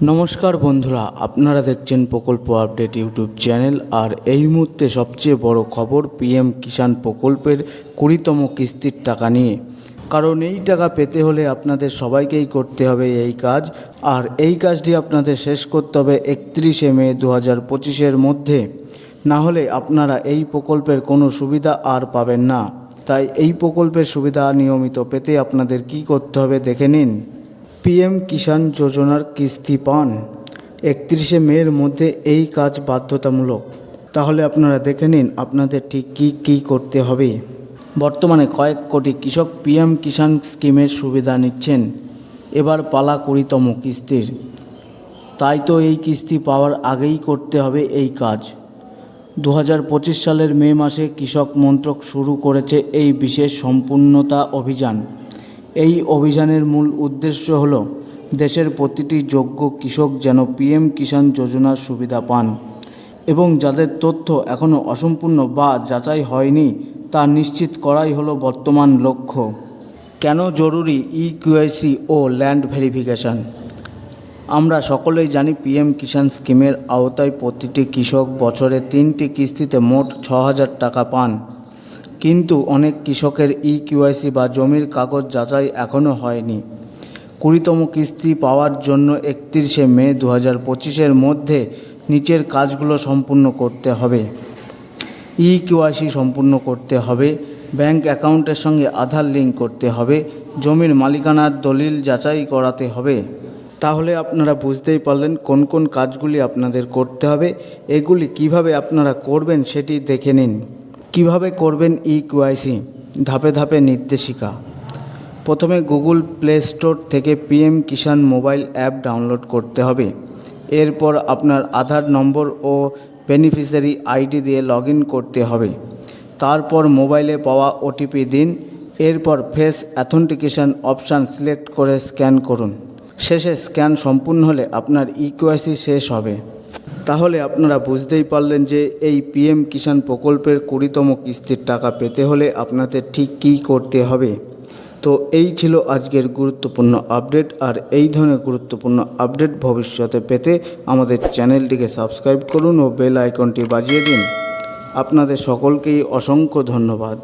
নমস্কার বন্ধুরা, আপনারা দেখছেন প্রকল্প আপডেট ইউটিউব চ্যানেল। আর এই মুহূর্তে সবচেয়ে বড় খবর পিএম কিষাণ প্রকল্পের 20তম কিস্তির টাকা নিয়ে। কারণ এই টাকা পেতে হলে আপনাদের সবাইকেই করতে হবে এই কাজ, আর এই কাজটি আপনাদের শেষ করতে হবে 31শে মে 2025-এর মধ্যে। না হলে আপনারা এই প্রকল্পের কোনো সুবিধা আর পাবেন না। তাই এই প্রকল্পের সুবিধা নিয়মিত পেতে আপনাদের কি করতে হবে দেখে নিন। পিএম কিষাণ যোজনার কিস্তি পান 31শে মের মধ্যে, এই কাজ বাধ্যতামূলক। তাহলে আপনারা দেখে নিন আপনাদের ঠিক কী করতে হবে। বর্তমানে কয়েক কোটি কৃষক পিএম কিষাণ স্কিমের সুবিধা নিচ্ছেন। এবার পালা 20তম কিস্তির। তাই তো এই কিস্তি পাওয়ার আগেই করতে হবে এই কাজ। 2025 সালের মে মাসে কৃষক মন্ত্রক শুরু করেছে এই বিশেষ সম্পূর্ণতা অভিযান। এই অভিযানের মূল উদ্দেশ্য হল দেশের প্রতিটি যোগ্য কৃষক যেন পিএম কিষাণ যোজনার সুবিধা পান, এবং যাদের তথ্য এখনও অসম্পূর্ণ বা যাচাই হয়নি তা নিশ্চিত করাই হলো বর্তমান লক্ষ্য। কেন জরুরি ইকেওয়াইসি ও ল্যান্ড ভেরিফিকেশান? আমরা সকলেই জানি পিএম কিষাণ স্কিমের আওতায় প্রতিটি কৃষক বছরে 3টি কিস্তিতে মোট 6,000 টাকা পান। কিন্তু অনেক কৃষকের ইকেওয়াইসি বা জমির কাগজ যাচাই এখনও হয়নি। 20তম কিস্তি পাওয়ার জন্য 31শে মে 2025-এর মধ্যে নিচের কাজগুলো সম্পূর্ণ করতে হবে। ইকেওয়াইসি সম্পূর্ণ করতে হবে, ব্যাংক অ্যাকাউন্টের সঙ্গে আধার লিঙ্ক করতে হবে, জমির মালিকানার দলিল যাচাই করাতে হবে। তাহলে আপনারা বুঝতেই পারলেন কোন কোন কাজগুলি আপনাদের করতে হবে। এগুলি কিভাবে আপনারা করবেন সেটি দেখে নিন। কিভাবে করবেন ইকেওয়াইসি, ধাপে ধাপে নির্দেশিকা। প্রথমে গুগল প্লে স্টোর থেকে পিএম কিষাণ মোবাইল অ্যাপ ডাউনলোড করতে হবে। এরপর আপনার আধার নম্বর ও বেনিফিশিয়ারি আইডি দিয়ে লগইন করতে হবে। তারপর মোবাইলে পাওয়া ওটিপি দিন। এরপর ফেস অথেন্টিকেশন অপশান সিলেক্ট করে স্ক্যান করুন। শেষে স্ক্যান সম্পূর্ণ হলে আপনার ইকেওয়াইসি শেষ হবে। তাহলে আপনারা বুঝতেই পারলেন যে এই পিএম কিষাণ প্রকল্পের 20তম কিস্তির টাকা পেতে হলে আপনাদের ঠিক কী করতে হবে। তো এই ছিল আজকের গুরুত্বপূর্ণ আপডেট। আর এই ধরনের গুরুত্বপূর্ণ আপডেট ভবিষ্যতে পেতে আমাদের চ্যানেলটিকে সাবস্ক্রাইব করুন ও বেল আইকনটি বাজিয়ে দিন। আপনাদের সকলকেই অসংখ্য ধন্যবাদ।